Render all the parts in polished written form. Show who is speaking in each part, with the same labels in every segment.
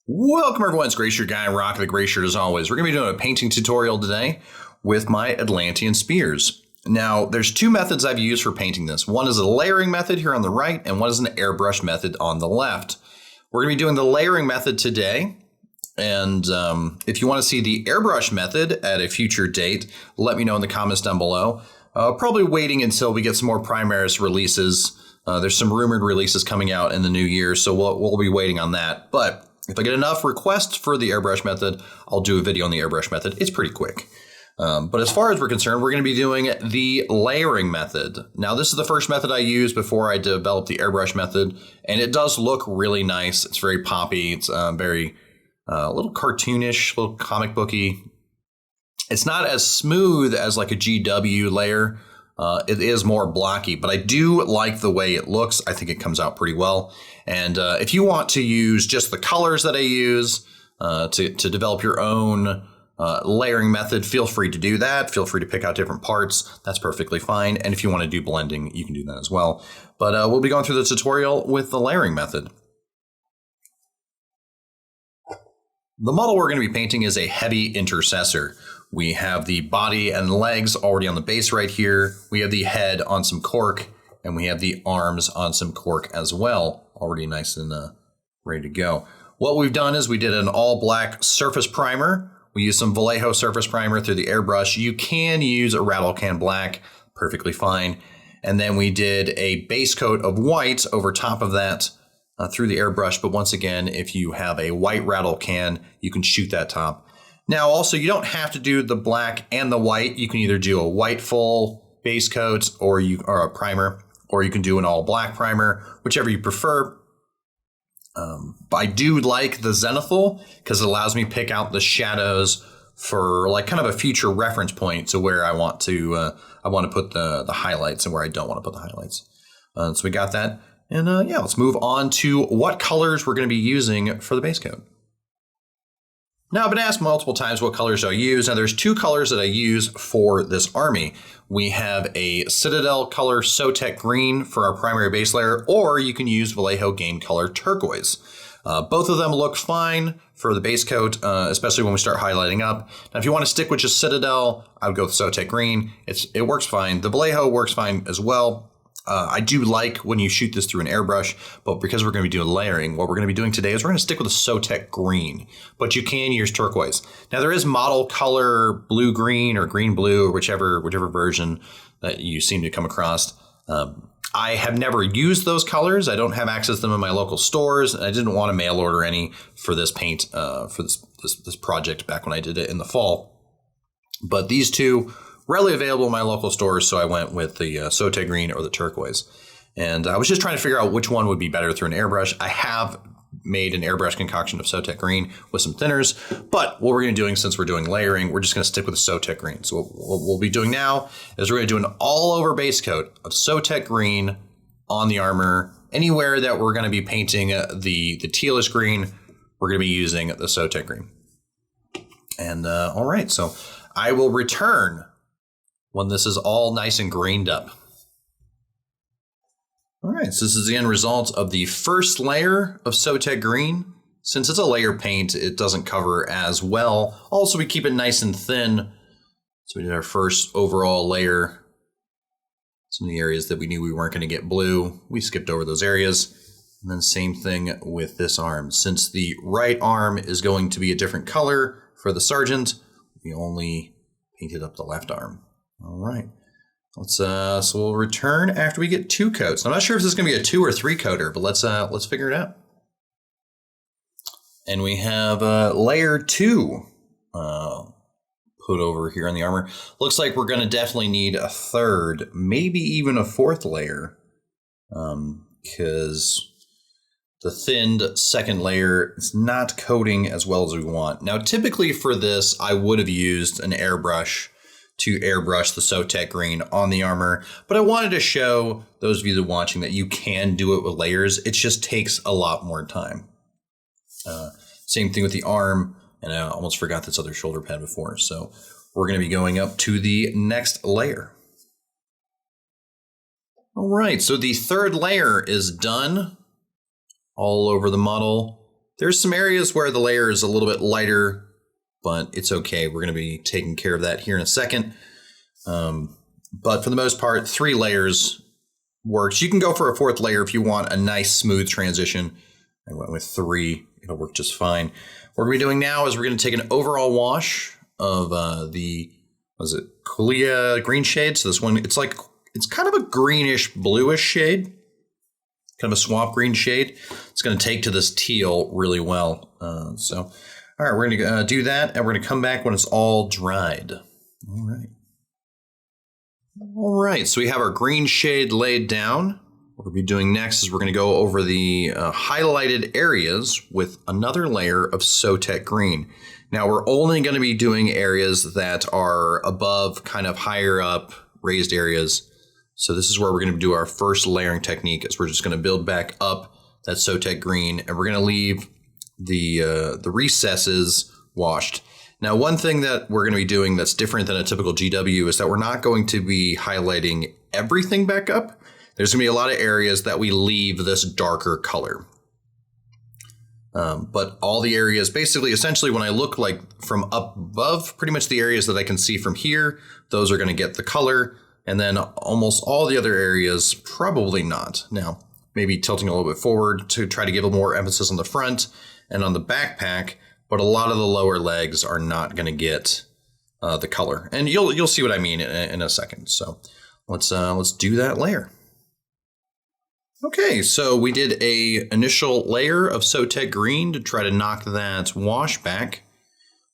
Speaker 1: Welcome everyone, it's Glacier Guy, Rock the Glacier as always. We're going to be doing a painting tutorial today with my Atlantean spears. Now, there's two methods I've used for painting this. One is a layering method here on the right, and one is an airbrush method on the left. We're going to be doing the layering method today, and if you want to see the airbrush method at a future date, let me know in the comments down below. Probably waiting until we get some more Primaris releases. There's some rumored releases coming out in the new year, so we'll be waiting on that. But if I get enough requests for the airbrush method, I'll do a video on the airbrush method. It's pretty quick. But as far as we're concerned, we're going to be doing the layering method. Now, this is the first method I used before I developed the airbrush method, and it does look really nice. It's very poppy. It's very a little cartoonish, a little comic booky. It's not as smooth as like a GW layer. It is more blocky, but I do like the way it looks. I think it comes out pretty well. And if you want to use just the colors that I use to develop your own layering method, feel free to do that. Feel free to pick out different parts. That's perfectly fine. And if you want to do blending, you can do that as well. But we'll be going through the tutorial with the layering method. The model we're going to be painting is a heavy intercessor. We have the body and legs already on the base right here. We have the head on some cork, and we have the arms on some cork as well, already nice and ready to go. What we've done is we did an all black surface primer. We used some Vallejo surface primer through the airbrush. You can use a rattle can black, perfectly fine. And then we did a base coat of white over top of that through the airbrush. But once again, if you have a white rattle can, you can shoot that top. Now, also, you don't have to do the black and the white. You can either do a white full base coat or a primer, or you can do an all black primer, whichever you prefer. But I do like the zenithal because it allows me to pick out the shadows for like kind of a future reference point to where I want to put the highlights and where I don't want to put the highlights. So we got that. And yeah, let's move on to what colors we're going to be using for the base coat. Now, I've been asked multiple times what colors I use. Now, there's two colors that I use for this army. We have a Citadel color Sotek green for our primary base layer, or you can use Vallejo game color turquoise. Both of them look fine for the base coat, especially when we start highlighting up. Now, if you want to stick with just Citadel, I would go with Sotek green. It works fine. The Vallejo works fine as well. I do like when you shoot this through an airbrush, but because we're going to be doing layering, what we're going to be doing today is we're going to stick with a Sotek green, but you can use turquoise. Now, there is model color blue-green or green-blue or whichever version that you seem to come across. I have never used those colors. I don't have access to them in my local stores. I didn't want to mail order any for this paint, for this project back when I did it in the fall. But these two readily available in my local stores, so I went with the Sotek green or the turquoise. And I was just trying to figure out which one would be better through an airbrush. I have made an airbrush concoction of Sotek green with some thinners, but what we're going to be doing since we're doing layering, we're just going to stick with the Sotek green. So what we'll be doing now is we're going to do an all-over base coat of Sotek green on the armor. Anywhere that we're going to be painting the tealish green, we're going to be using the Sotek green. And all right, so I will return when this is all nice and grained up. All right, so this is the end result of the first layer of Sotek green. Since it's a layer paint, it doesn't cover as well. Also, we keep it nice and thin. So we did our first overall layer. Some of the areas that we knew we weren't going to get blue, we skipped over those areas. And then same thing with this arm. Since the right arm is going to be a different color for the sergeant, we only painted up the left arm. All right, so we'll return after we get two coats. I'm not sure if this is going to be a 2 or 3 coater, but let's figure it out. And we have layer 2 put over here on the armor. Looks like we're going to definitely need a third, maybe even a 4th layer, because the thinned second layer is not coating as well as we want. Now, typically for this, I would have used an airbrush to airbrush the Sotek green on the armor, but I wanted to show those of you that are watching that you can do it with layers. It just takes a lot more time. Same thing with the arm, and I almost forgot this other shoulder pad before. So we're going to be going up to the next layer. All right, so the third layer is done all over the model. There's some areas where the layer is a little bit lighter, but it's okay. We're going to be taking care of that here in a second. But for the most part, 3 layers works. You can go for a 4th layer if you want a nice smooth transition. I went with 3. It'll work just fine. What we're going to be doing now is we're going to take an overall wash of Coolea green shade. So this one, it's kind of a greenish bluish shade, kind of a swamp green shade. It's going to take to this teal really well. All right, we're going to do that, and we're going to come back when it's all dried. All right, so we have our green shade laid down. What we'll be doing next is we're going to go over the highlighted areas with another layer of Sotek green. Now, we're only going to be doing areas that are above, kind of higher up, raised areas. So this is where we're going to do our first layering technique, is we're just going to build back up that Sotek green, and we're going to leave the recesses washed. Now, one thing that we're going to be doing that's different than a typical GW is that we're not going to be highlighting everything back up. There's going to be a lot of areas that we leave this darker color. But all the areas, basically, essentially, when I look like from up above, pretty much the areas that I can see from here, those are going to get the color. And then almost all the other areas, probably not. Now, maybe tilting a little bit forward to try to give a more emphasis on the front and on the backpack. But a lot of the lower legs are not going to get the color. And you'll see what I mean in a second. So let's do that layer. Okay, so we did a initial layer of Sotek green to try to knock that wash back.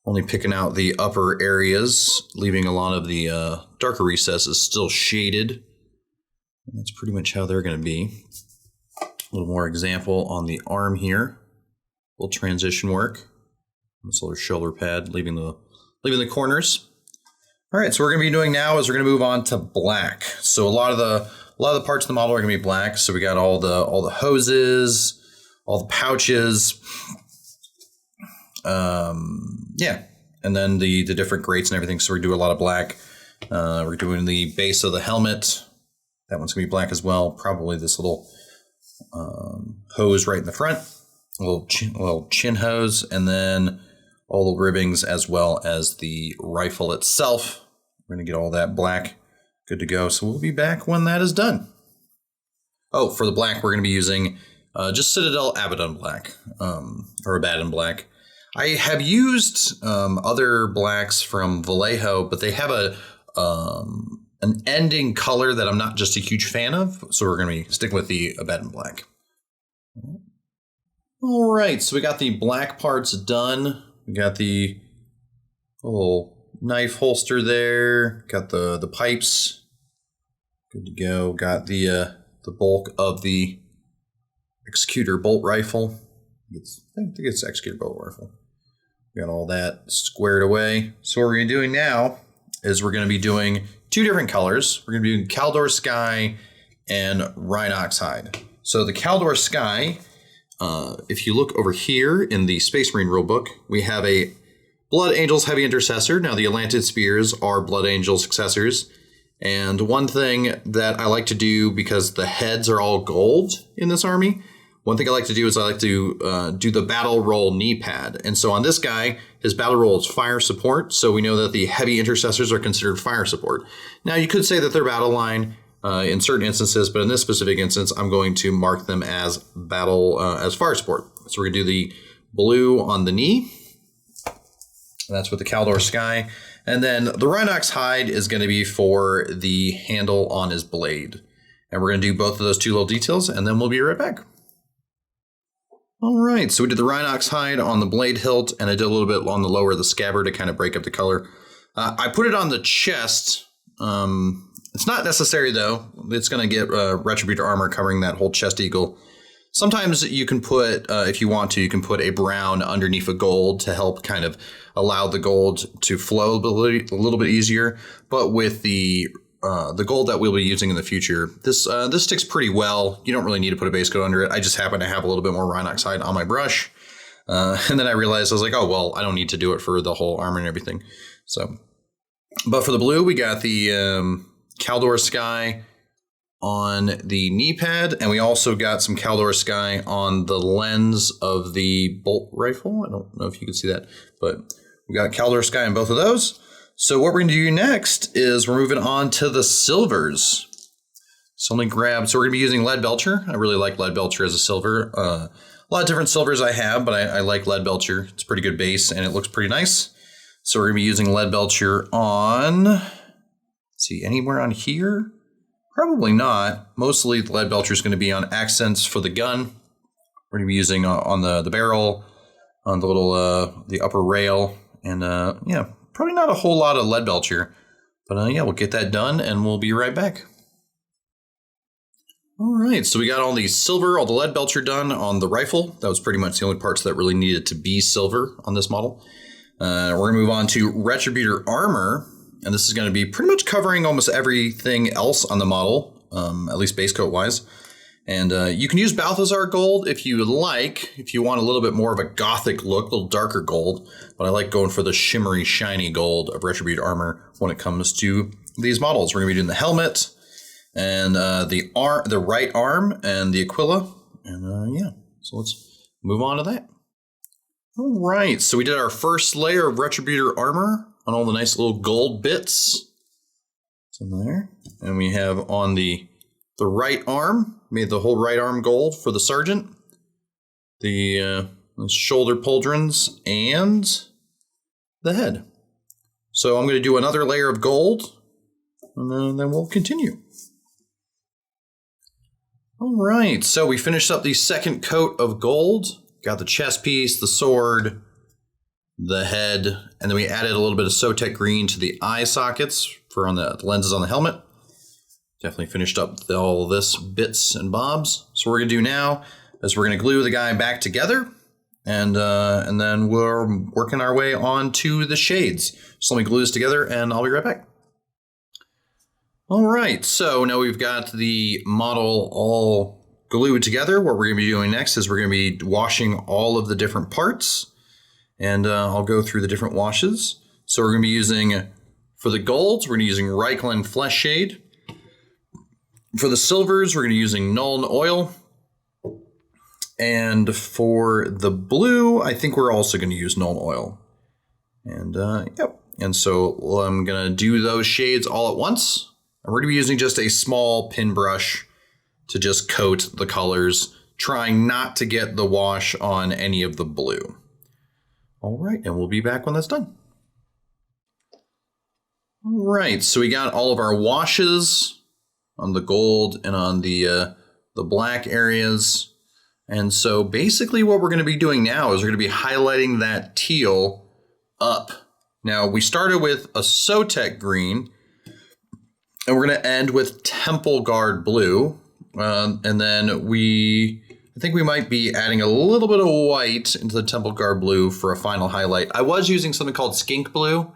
Speaker 1: Only picking out the upper areas, leaving a lot of the darker recesses still shaded. And that's pretty much how they're going to be. A little more example on the arm here. A little transition work. This little shoulder pad, leaving the corners. All right, so what we're going to be doing now is we're going to move on to black. So a lot of the parts of the model are going to be black. So we got all the hoses, all the pouches, yeah, and then the different grates and everything. So we're doing a lot of black. We're doing the base of the helmet. That one's going to be black as well. Probably this little hose right in the front, a little chin hose, and then all the ribbings as well as the rifle itself. We're going to get all that black good to go. So we'll be back when that is done. Oh, for the black, we're going to be using just Citadel Abaddon black, or Abaddon black. I have used other blacks from Vallejo, but they have an ending color that I'm not just a huge fan of. So we're going to be sticking with the Abaddon black. All right, so we got the black parts done. We got the little knife holster there. Got the pipes. Good to go. Got the bulk of the executor bolt rifle. I think it's executor bolt rifle. We got all that squared away. So what we're going to be doing now is we're going to be doing 2 different colors. We're going to be doing Caldor Sky and Rhinox Hide. So the Caldor Sky, if you look over here in the Space Marine rulebook, we have a Blood Angels Heavy Intercessor. Now the Atlantian spears are Blood Angel successors. And one thing that I like to do, because the heads are all gold in this army, one thing I like to do is I like to do the battle roll knee pad. And so on this guy, his battle roll is fire support. So we know that the heavy intercessors are considered fire support. Now you could say that they're battle line in certain instances, but in this specific instance, I'm going to mark them as as fire support. So we're going to do the blue on the knee. And that's with the Caldor Sky. And then the Rhinox Hide is going to be for the handle on his blade. And we're going to do both of those 2 little details, and then we'll be right back. All right, so we did the Rhinox Hide on the blade hilt, and I did a little bit on the lower of the scabbard to kind of break up the color. I put it on the chest. It's not necessary, though. It's going to get Retributor armor covering that whole chest eagle. Sometimes you can put, if you want to, you can put a brown underneath a gold to help kind of allow the gold to flow a little bit easier. But with the gold that we'll be using in the future, this sticks pretty well. You don't really need to put a base coat under it. I just happen to have a little bit more Rhinox Hide on my brush. And then I realized, I was like, oh, well, I don't need to do it for the whole armor and everything. So, but for the blue, we got the Caldor Sky on the knee pad, and we also got some Caldor Sky on the lens of the bolt rifle. I don't know if you can see that, but we got Caldor Sky on both of those. So what we're going to do next is we're moving on to the silvers. So let me grab, so we're going to be using Lead Belcher. I really like Lead Belcher as a silver. A lot of different silvers I have, but I like Lead Belcher. It's a pretty good base, and it looks pretty nice. So we're going to be using Lead Belcher on, let's see, anywhere on here? Probably not. Mostly the Lead Belcher is going to be on accents for the gun. We're going to be using on the barrel, on the little, the upper rail, and yeah, probably not a whole lot of Lead Belcher. But yeah, we'll get that done, and we'll be right back. All right, so we got all the silver, all the Lead Belcher done on the rifle. That was pretty much the only parts that really needed to be silver on this model. We're going to move on to Retributor Armor, and this is going to be pretty much covering almost everything else on the model, at least base coat wise. And you can use Balthazar gold if you like, if you want a little bit more of a gothic look, a little darker gold. But I like going for the shimmery, shiny gold of Retributor Armor when it comes to these models. We're going to be doing the helmet, and the right arm, and the Aquila, and yeah, so let's move on to that. All right, so we did our first layer of Retributor Armor on all the nice little gold bits. It's in there, and we have on the right arm, made the whole right arm gold for the Sergeant, the shoulder pauldrons, and the head. So I'm going to do another layer of gold, and then we'll continue. All right, so we finished up the second coat of gold. Got the chest piece, the sword, the head, and then we added a little bit of Sotek green to the eye sockets for on the lenses on the helmet. Definitely finished up all of this bits and bobs. So what we're gonna do now is we're gonna glue the guy back together, and then we're working our way on to the shades. So let me glue this together, and I'll be right back. All right, so now we've got the model all glued together. What we're going to be doing next is we're going to be washing all of the different parts, and I'll go through the different washes. So we're going to be using, for the golds, we're going to be using Reikland Flesh Shade. For the silvers, we're going to be using Nuln Oil. And for the blue, I think we're also going to use Nuln Oil. And yep, and so I'm going to do those shades all at once. And we're going to be using just a small pin brush to just coat the colors, trying not to get the wash on any of the blue. All right, and we'll be back when that's done. All right, so we got all of our washes on the gold and on the black areas. And so basically what we're going to be doing now is we're going to be highlighting that teal up. Now, we started with a Sotek green, and we're going to end with Temple Guard blue. And then I think we might be adding a little bit of white into the Temple Guard blue for a final highlight. I was using something called skink blue,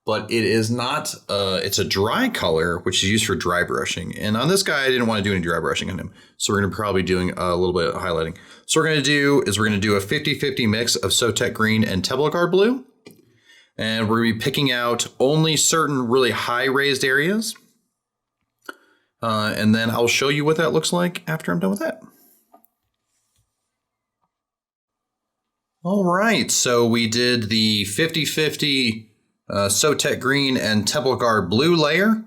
Speaker 1: but it is not, it's a dry color, which is used for dry brushing. And on this guy, I didn't want to do any dry brushing on him. So we're going to probably be doing a little bit of highlighting. So what we're going to do a 50-50 mix of Sotek green and Temple Guard blue. And we're going to be picking out only certain really high raised areas. And then I'll show you what that looks like after I'm done with that. All right, so we did the 50-50 Sotek green and Temple Guard blue layer,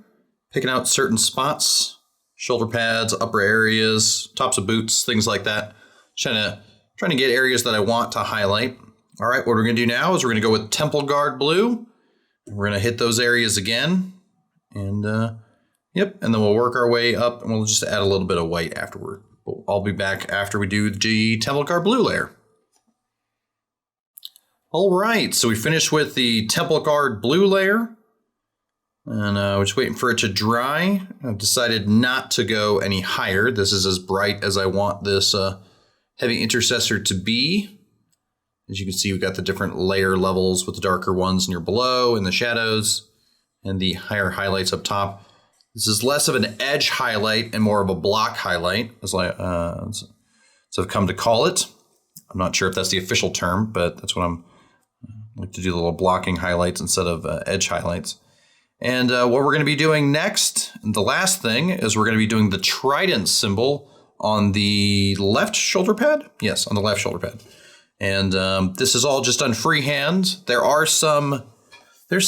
Speaker 1: picking out certain spots, shoulder pads, upper areas, tops of boots, things like that. Trying to get areas that I want to highlight. All right, what we're gonna do now is we're gonna go with Temple Guard blue. We're gonna hit those areas again, and yep, and then we'll work our way up, and we'll just add a little bit of white afterward. I'll be back after we do the Temple Guard blue layer. All right, so we finished with the Temple Guard blue layer, and we're just waiting for it to dry. I've decided not to go any higher. This is as bright as I want this heavy intercessor to be. As you can see, we've got the different layer levels with the darker ones near below in the shadows and the higher highlights up top. This is less of an edge highlight and more of a block highlight, as I've come to call it. I'm not sure if that's the official term, but that's what I like to do, the little blocking highlights instead of edge highlights. And what we're going to be doing next, the last thing, is we're going to be doing the trident symbol on the left shoulder pad. Yes, on the left shoulder pad. And this is all just done freehand. There's some, I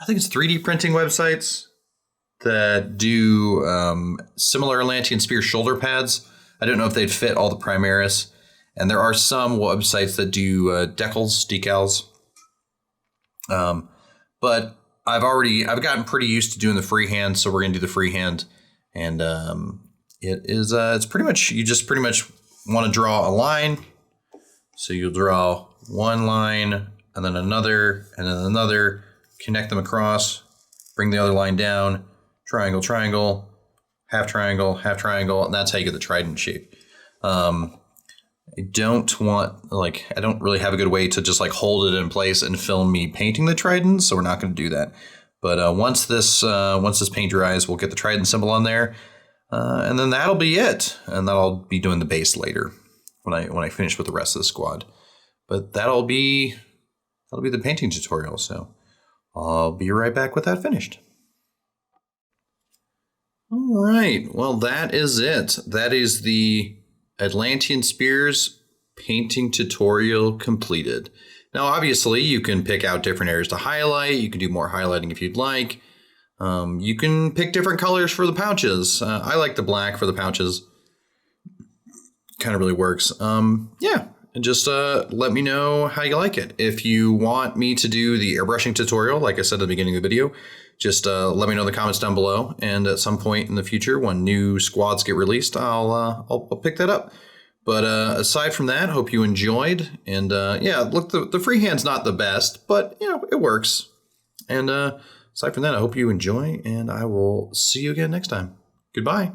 Speaker 1: think it's 3D printing websites that do similar Atlantian spear shoulder pads. I don't know if they'd fit all the Primaris. And there are some websites that do decals. But I've gotten pretty used to doing the freehand, so we're gonna do the freehand, and it's pretty much, you just pretty much want to draw a line. So you'll draw one line and then another, connect them across, bring the other line down, triangle, triangle, half triangle, half triangle, and that's how you get the trident shape. I don't really have a good way to just like hold it in place and film me painting the trident, so we're not going to do that. But once this paint dries, we'll get the trident symbol on there, and then that'll be it. And that'll be doing the base later when I finish with the rest of the squad. But that'll be the painting tutorial. So I'll be right back with that finished. All right, well that is it. That is the Atlantian Spears painting tutorial completed. Now, obviously, you can pick out different areas to highlight. You can do more highlighting if you'd like. You can pick different colors for the pouches. I like the black for the pouches. Kind of really works. Yeah, and just let me know how you like it. If you want me to do the airbrushing tutorial, like I said at the beginning of the video, just let me know in the comments down below, and at some point in the future, when new squads get released, I'll pick that up. But aside from that, hope you enjoyed. And yeah, look, the freehand's not the best, but you know, it works. And aside from that, I hope you enjoy, and I will see you again next time. Goodbye.